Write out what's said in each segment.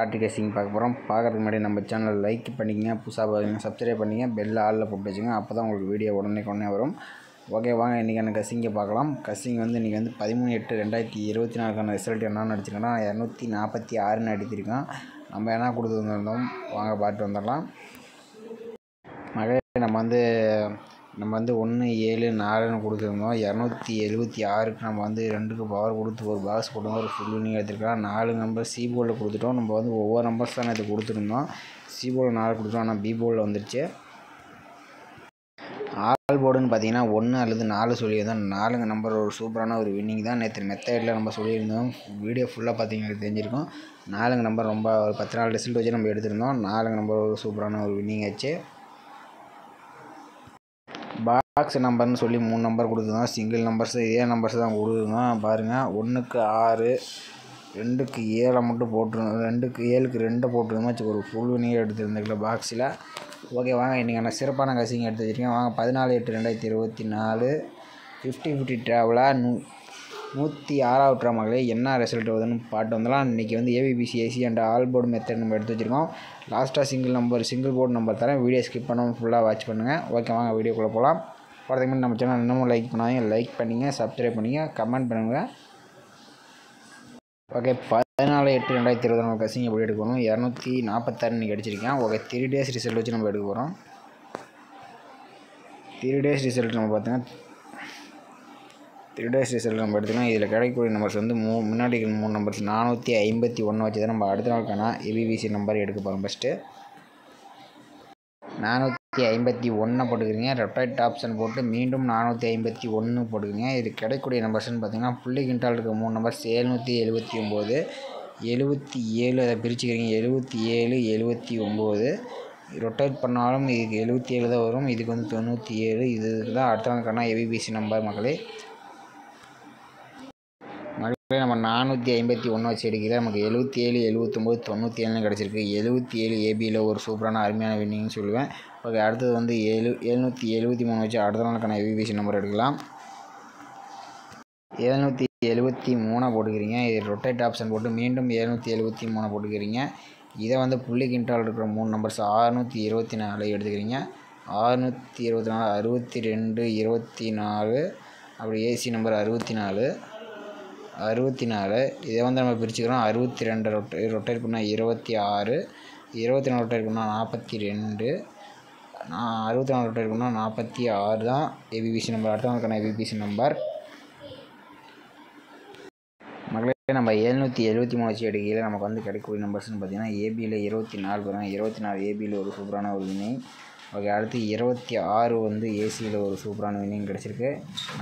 Lottery கேசிங் பார்க்க போகிறோம். பார்க்குறதுக்கு முன்னாடி நம்ம சேனல் லைக் பண்ணிக்கங்க, புதுசாக பார்க்குறீங்க சப்ஸ்கிரைப் பண்ணிங்க, பெல் ஆலில் போட்டு வச்சுங்க. அப்போ தான் உங்களுக்கு வீடியோ உடனே வரும். ஓகே, வாங்க இன்றைக்கான கசிங்கை பார்க்கலாம். கசிங் வந்து இன்றைக்கி வந்து 13/8/2024 ரிசல்ட் என்னன்னு அடிச்சிருக்கோன்னா 246 அடித்திருக்கோம். நம்ம என்ன கொடுத்து வந்திருந்தோம், வாங்க பார்த்து வந்துடலாம். மகளே நம்ம வந்து 1 7 4ன்னு கொடுத்துருந்தோம். 276க்கு நம்ம வந்து 2க்கு பவர் கொடுத்து ஒரு பாக்ஸ் போட்டு ஒரு ஃபுல் வினிங் எடுத்துருக்கலாம். 4 நம்பர் சி போர்டில் கொடுத்துட்டோம். நம்ம வந்து ஒவ்வொரு நம்பர்ஸ் தான் இது கொடுத்துருந்தோம். சி போர்டில் 4 கொடுத்துட்டோம், ஆனால் பி போர்டில் வந்துருச்சு. ஆல் போர்டுன்னு பார்த்தீங்கன்னா 1 அல்லது 4 சொல்லியிருந்தோம். 4 நம்பர் ஒரு சூப்பரான ஒரு வின்னிங் தான். நேற்று மெத்தடில் நம்ம சொல்லியிருந்தோம். வீடியோ ஃபுல்லாக பார்த்தீங்கன்னா தெரிஞ்சிருக்கும். 4 நம்பர் ரொம்ப ஒரு 14 ரிசல்ட் வச்சு நம்ம எடுத்திருந்தோம். 4 நம்பர் ஒரு சூப்பரான ஒரு வின்னிங் ஆச்சு. பாக்ஸ் நம்பர்னு சொல்லி 3 நம்பர் கொடுத்துருந்தோம். சிங்கிள் நம்பர்ஸ் இதே நம்பர்ஸ் தான் கொடுத்துருந்தோம். பாருங்கள், 1க்கு 6, 2க்கு 7 மட்டும் போட்டுருந்தோம். 2க்கு 7க்கு 2 போட்டுருந்தோம். ஒரு ஃபுல் வினிங் எடுத்துருந்துக்கல பாக்ஸில். ஓகே, வாங்க இன்றைக்கான சிறப்பான கசிங் எடுத்து வச்சுருக்கேன். வாங்க 14/8/2024 50/50 ட்ராவலாக 106வது ட்ரா மகளே என்ன ரிசல்ட் வருதுன்னு பாட்டு வந்தலாம். இன்றைக்கி வந்து ABBC AC and all board method நம்ம எடுத்து வச்சுருக்கோம். லாஸ்ட்டாக சிங்கிள் போர்டு நம்பர் தரேன். வீடியோ ஸ்கிப் பண்ணாமல் ஃபுல்லாக வாட்ச் பண்ணுங்கள். ஓகே, வாங்க வீடியோக்குள்ளே போகலாம். போகிறதுக்கு முன்னாடி நம்ம சேனல் இன்னமும் லைக் பண்ணாதீங்க, லைக் பண்ணிங்க, சப்ஸ்கிரைப் பண்ணிங்க, கமெண்ட் பண்ணுங்கள். ஓகே, 14/8/2024 கசிங் எப்படி எடுக்கணும். 246 இன்றைக்கி அடிச்சிருக்கேன். ஓகே, 3 டேஸ் ரிசல்ட் வச்சு நம்ம எடுக்க போகிறோம். 3 டேஸ் ரிசல்ட் நம்ம பார்த்தீங்கன்னா 3 டேஸ் ரிசல்ட் நம்ம எடுத்துக்கலாம். இதில் கிடைக்கக்கூடிய நம்பர்ஸ் வந்து முன்னாடி 3 நம்பர்ஸ் 451 வச்சு தான் நம்ம அடுத்த நாளுக்கான ஏபிபிசி நம்பர் எடுக்க போகிறோம். ஃபஸ்ட்டு 451 போட்டுக்கிறீங்க. ரொட்டேட் ஆப்ஷன் போட்டு மீண்டும் 451 போட்டுக்கிறீங்க. இது கிடைக்கக்கூடிய நம்பர்ஸ்ன்னு பார்த்தீங்கன்னா புள்ளி கிண்டால் இருக்க 3 நம்பர்ஸ் 779, 77 அதை பிரிச்சுக்கிறீங்க. 77, 79 ரொட்டேட் பண்ணாலும் இதுக்கு 77 தான் வரும். இதுக்கு வந்து 97. இதுக்கு தான் அடுத்த நாளுக்கான ஏபிபிசி நம்பர் மகளே. நம்ம 451 வச்சு எடுக்கல. நமக்கு 77, 79, 97 கிடச்சிருக்கு. 77 ஏபியில் ஒரு சூப்பரான அருமையான வின்னிங்னு சொல்லுவேன். ஓகே, அடுத்தது வந்து 773 வச்சு அடுத்த நாளுக்கான ஏபிபிசி நம்பர் எடுக்கலாம். 773 போட்டுக்கிறீங்க. இது ரொட்டேட் ஆப்ஷன் போட்டு மீண்டும் 773 போட்டுக்கிறீங்க. இதை வந்து புள்ளி கிண்டால் இருக்கிற 3 நம்பர்ஸ் 624 எடுத்துக்கிறீங்க. 624, 62, 24, அப்படி ஏசி நம்பர் 64. இதை வந்து நம்ம பிரிச்சுக்கிறோம். 62 ரொட்டேட் பண்ணால் 26, 24 ரொட்டேட் பண்ணால் 42, 64 ரொட்டேட் பண்ணால் 46 தான் ஏபிபிசி நம்பர். அடுத்த நாளுக்கான ஏபிபிசி நம்பர் மகளே. நம்ம 773 வச்சு எடுக்கையில் நமக்கு வந்து கிடைக்கக்கூடிய நம்பர்ஸ்னு பார்த்தீங்கன்னா ஏபியில் 24 பாருங்கள். 24 ஏபியில் ஒரு சூப்பரான ஒரு வின்னிங். ஓகே, அடுத்து 26 வந்து ஏசியில் ஒரு சூப்பரான வின்னிங் கிடச்சிருக்கு.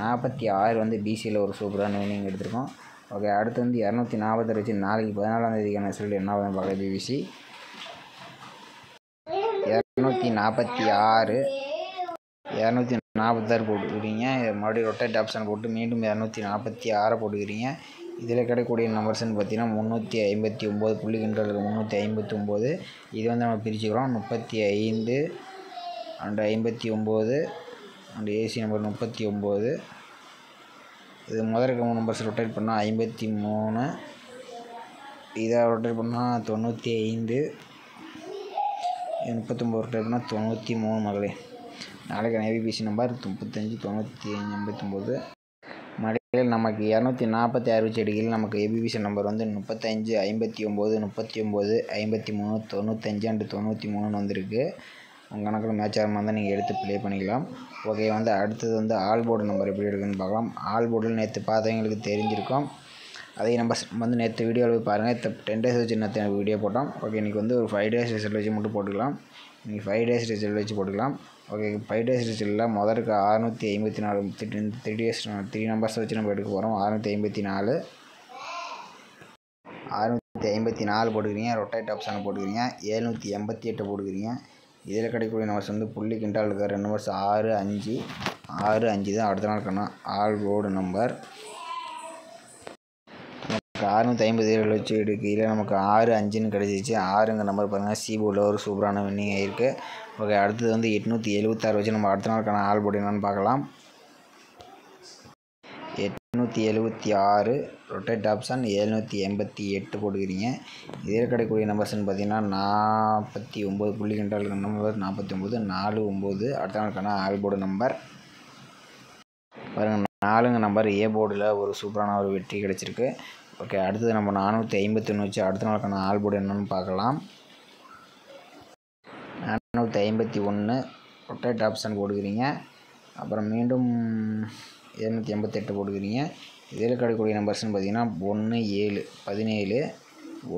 46 வந்து பிசியில் ஒரு சூப்பரான வின்னிங் எடுத்திருக்கோம். ஓகே, அடுத்து வந்து 246 வச்சு நாளைக்கு 14ஆம் தேதிக்கான ரிசல்ட் என்ன ஆகுதுன்னு பார்க்கலாம். ஏபிபிசி 246 போட்டுக்கிறீங்க. மறுபடியும் ரொட்டேட் ஆப்ஷன் போட்டு மீண்டும் 246 போட்டுக்கிறீங்க. இதில் கிடைக்கக்கூடிய நம்பர்ஸ்ன்னு பார்த்தீங்கன்னா 359 புள்ளி கிண்டல் 359. இது வந்து நம்ம பிரிச்சுக்கிறோம். 35 அண்ட் 59 அண்ட் ஏசி நம்பர் 39. இது முதல்ல 3 நம்பர்ஸ் ரொட்டேட் பண்ணால் 53. இதை ரொட்டேட் பண்ணால் 95. 39 ரொட்டேட் பண்ணால் 93 மகளே. நாளைக்கான ஏபிபிசி நம்பர் 35, 95, 59 மகளே. நமக்கு 246 வச்சு எடுக்கையில் நமக்கு ஏபிபிசி நம்பர் வந்து 35, 59, 39, 53, 95 அண்டு 93 வந்திருக்கு. உங்கள் கணக்கில் மேட்ச் ஆகாமல் இருந்தால் நீங்கள் எடுத்து ப்ளே பண்ணிக்கலாம். ஓகே, வந்து அடுத்தது வந்து ஆல் போர்டு நம்பர் எப்படி எடுக்குன்னு பார்க்கலாம். ஆல் போர்டில் நேற்று பார்த்தவங்களுக்கு தெரிஞ்சிருக்கும். அதே நம்பர்ஸ் வந்து நேற்று வீடியோவில் போய் பாருங்கள். 10 டேஸ் வச்சு நேற்று வீடியோ போட்டோம். ஓகே, இன்றைக்கி வந்து ஒரு 5 டேஸ் ரிசல்ட் வச்சு மட்டும் போட்டுக்கலாம். இன்றைக்கி 5 டேஸ் ரிசல்ட் வச்சு போட்டுக்கலாம். ஓகே, 5 டேஸ் ரிசல்ட்டில் முதலுக்கு 654 3 நம்பர்ஸ் வச்சு நம்ம எடுக்க போகிறோம். 654 போட்டுக்கிறீங்க. ரொட்டேட் ஆப்ஷனை போட்டுக்கிறீங்க. 788 போட்டுக்கிறீங்க. இதில் கிடைக்கக்கூடிய நம்பர்ஸ் வந்து புள்ளி கிண்டால் இருக்கிற 2 நம்பர்ஸ் 6, 5 தான் அடுத்த நாளுக்கான ஆல் போர்டு நம்பர். நமக்கு 657 வச்சு எடுக்கையில் நமக்கு 6, 5ன்னு கிடச்சிச்சு. 6ங்க நம்பர் பாருங்கள், சி போர்டில் ஒரு சூப்பரான வின்னிங் ஆகிருக்கு. ஓகே, அடுத்தது வந்து 876 வச்சு நம்ம அடுத்த நாளுக்கான ஆல் போர்டு என்னன்னு பார்க்கலாம். 676 ரொட்டேட் ஆப்ஷன் 788 போட்டுக்கிறீங்க. இதில் கிடைக்கக்கூடிய நம்பர்ஸ்ன்னு பார்த்தீங்கன்னா 49 புள்ளி கண்டால் நம்பர் 49 49. அடுத்த நாளுக்கான ஆல் போர்டு நம்பர் பாருங்கள் 4 நம்பர் ஏ போர்டில் ஒரு சூப்பரான ஒரு வெற்றி கிடச்சிருக்கு. ஓகே, அடுத்தது நம்ம 451 வச்சு அடுத்த நாளுக்கான ஆல் போர்டு என்னென்னு பார்க்கலாம். 451 ரொட்டேட் ஆப்ஷன் போட்டுக்கிறீங்க. அப்புறம் மீண்டும் 788 போட்டுக்கிறீங்க. இதில் கிடைக்கக்கூடிய நம்பர்ஸ்ன்னு பார்த்தீங்கன்னா 1 7 17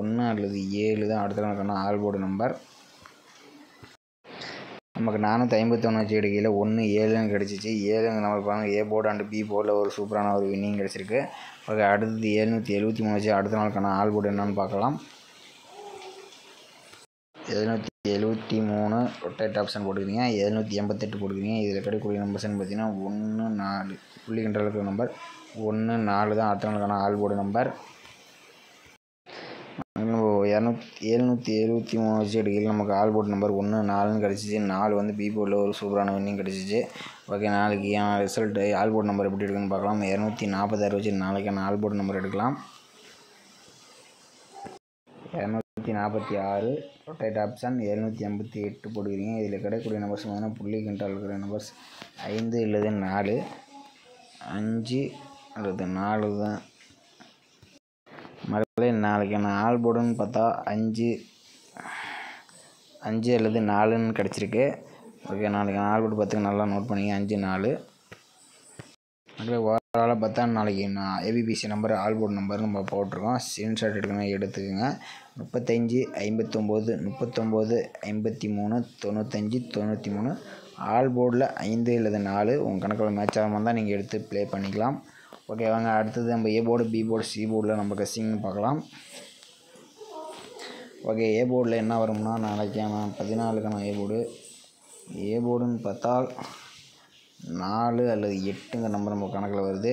1 அல்லது 7 தான் அடுத்த நாளுக்கான ஆல் போர்டு நம்பர். நமக்கு 451 வச்சு எடுக்கையில் 1 7ன்னு கிடச்சிச்சு. 7ங்க நம்பர் பாருங்கள் ஏ போர்டு அண்ட் பி போர்டில் ஒரு சூப்பரான ஒரு வின்னிங் கிடச்சிருக்கு. ஓகே, அடுத்தது 773 வச்சு அடுத்த நாளுக்கான ஆல் போர்டு என்னென்னு பார்க்கலாம். 773 ரொட்டேட் ஆப்ஷன் போட்டுக்கிறீங்க. 788 போட்டுக்கிறீங்க. இதில் கிடைக்கக்கூடிய நம்பர்ஸ்ன்னு பார்த்தீங்கன்னா 1 4 புள்ளி கண்டால் இருக்கிற நம்பர் 1 4 தான் அடுத்த நாளுக்கான ஆல் போர்டு நம்பர். 773 வச்சு எடுக்கையில் நமக்கு ஆல் போர்டு நம்பர் 1 4ன்னு கிடச்சிச்சு. 4 வந்து பி போர்டில் ஒரு சூப்பரான வின்னிங் கிடச்சிச்சு. ஓகே, நாளைக்கு ரிசல்ட் ஆல் போர்டு நம்பர் எப்படி இருக்குன்னு பார்க்கலாம். 246 வச்சு நாளைக்கான ஆல் போர்டு நம்பர் எடுக்கலாம். 246 ரொட்டேட் ஆப்ஷன் 788 போட்டுக்கிறீங்க. இதில் கிடைக்கக்கூடிய நம்பர்ஸ் பார்த்தீங்கன்னா புள்ளி கண்டால் இருக்கிற நம்பர்ஸ் 5 அல்லது 4 5 அல்லது 4 தான் மகளே. நாளைக்கான ஆல் போர்டுன்னு பார்த்தா 5 அல்லது 4ன்னு கிடச்சிருக்கு. ஓகே, நாளைக்கான ஆல் போர்டு பார்த்துக்க நல்லா நோட் பண்ணிங்க. 5 4. ஓவராலாக பார்த்தா நாளைக்கு நான் ABBC number all board number நம்ம போட்டிருக்கோம். ஸ்க்ரீன்ஷாட் எடுக்கணும், எடுத்துக்கோங்க. 35 59 39 53 95 93 ஆல் போர்டில் 5 அல்லது 4 உங்கள் கணக்கில் மேட்ச் ஆகாமல் இருந்தால் நீங்கள் எடுத்து ப்ளே பண்ணிக்கலாம். ஓகே, வாங்க அடுத்தது நம்ம A board B board C போர்டில் நம்ம கசிங் பார்க்கலாம். ஓகே, ஏ போர்டில் என்ன வரும்னா நாளைக்கான 14க்கான ஏ போர்டுன்னு பார்த்தால் 4 அல்லது 8ங்க நம்பர் நம்ம கணக்கில் வருது.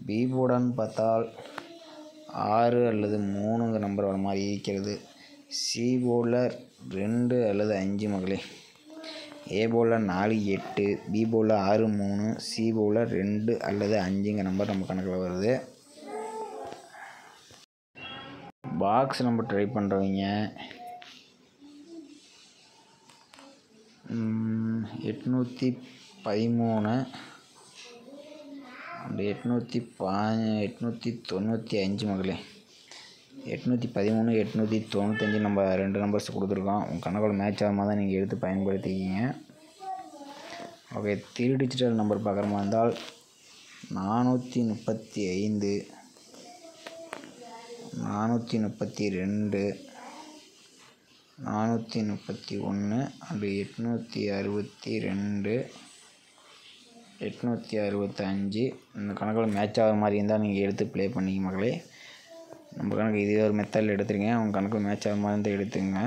பி போர்டுன்னு பார்த்தால் 6 அல்லது 3ங்க நம்பர் வர மாதிரி இருக்கிறது. சி போர்டில் 2 அல்லது 5 மகளே. ஏ போர்டில் 4 8, பி போர்டில் 6 3, சி போர்டில் 2 அல்லது 5ங்க நம்பர் நம்ம கணக்கில் வருது. பாக்ஸ் நம்பர் ட்ரை பண்ணுறவங்க 813 அந்த 895 மகளே. 813 895 நம்ம 2 நம்பர்ஸ் கொடுத்துருக்கோம். உங்கள் கணக்கோட மேட்ச் ஆகாமல் தான் நீங்கள் எடுத்து பயன்படுத்திக்கிங்க. ஓகே, 3 டிஜிட்டல் நம்பர் பார்க்குற மாதிரி இருந்தால் 435 432 431 அண்டு 862 865 இந்த கணக்கில் மேட்ச் ஆகிற மாதிரி இருந்தால் நீங்கள் எடுத்து ப்ளே பண்ணிக்க மகளே. நம்ம கணக்கு இதே ஒரு மெத்தடில் எடுத்துருங்க. உங்கள் கணக்கில் மேட்ச் ஆகிற மாதிரி இருந்தால் எடுத்துங்க.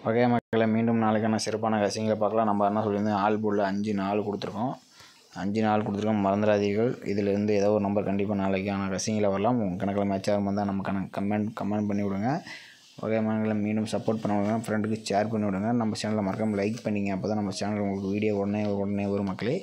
ஓகே மக்களை, மீண்டும் நாளைக்கான சிறப்பான கசிங்களை பார்க்கலாம். நம்ம என்ன சொல்லியிருந்தோம், ஆல் போர்டில் 5 4 கொடுத்துருக்கோம். 5 4 கொடுத்துருக்கோம், மறந்துடாதீர்கள். இதிலேருந்து ஏதோ ஒரு நம்பர் கண்டிப்பாக நாளைக்கான கசிங்களை வரலாம். உங்கள் கணக்கில் மேட்ச் ஆகும் தான் நம்ம கமெண்ட் பண்ணி விடுங்க. ஓகே மக்களை, மீண்டும் சப்போர்ட் பண்ண விடுங்க, ஃப்ரெண்டுக்கு ஷேர் பண்ணி விடுங்க. நம்ம சேனலை மறக்காமல் லைக் பண்ணிங்க. அப்போ தான் நம்ம சேனல் உங்களுக்கு வீடியோ உடனே வரும் மக்களே.